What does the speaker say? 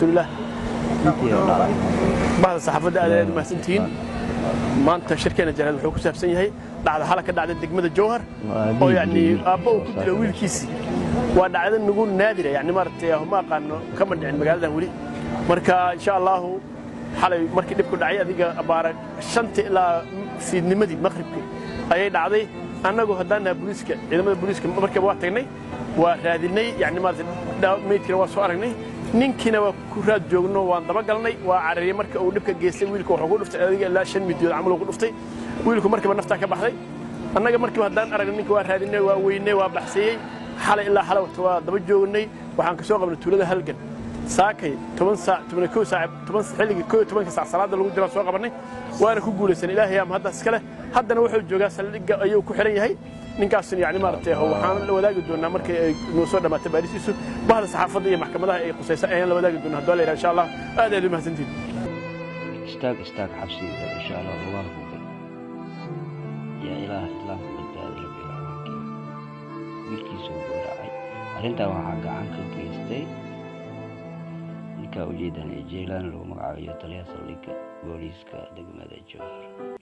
rasuulillah بعض الصحافة هذا ما سنتين ما أنت شركة نجار wuxuu ku saabsan yahay dhacdo xalka dhacday degmada Jowhar oo yani aabbo ku dilay wiilkiisi waa dhacdo nagu naadir yani martay ma qaano kama dhicin magaalada wali marka insha Allah xalay markii dib ku dhacay adiga abaara 5 ilaa fiidnimadii maqribkii ayay dhacday anagu hadana booliska ciidamada booliska markii waa tagnay waa raadinay yani martay meedkina waa soo aragnay ninkina waa ku raad joogno waan daba galnay waa carariyay markii uu dhibka geystay wiilku wuxuu ku dhuftay adiga ilaa 5 midood amal ku dhuftay wiilku markii nafta ka baxday annaga markii hadaan aragnay ninka waa raadinay waa weynay waa baxsayay xalay ilaa xalay waa daba joognay waxaan ka soo qabnay tuulada halgan saakay 10 saac 12 saac 10 xilliga 12 saac salaada lagu jiro soo qabanay waana ku guuleysan ilaahay ama hadda iskale haddana wuxuu joogaa saldhiga ayuu ku xiran yahay ninkaas yani maartay waxaan la wadaagi doonaa markii ay noo soo dhamaatay baarisiisu bahda saxaafadda iyo maxkamadaha ay qusaysan ayaan la wadaagi doonaa hadoo la yiraahdo insha Allah aad aad u mahadsantiin استاق حبسي إن شاء الله الله يا إله الله بدأ رب العالمين ملكي سوق راعي أرنتا وحاجة عنك كيستي نكا وجدني جيلان لو مقعد يطلع صليك بوليسكا دقمة الجوهر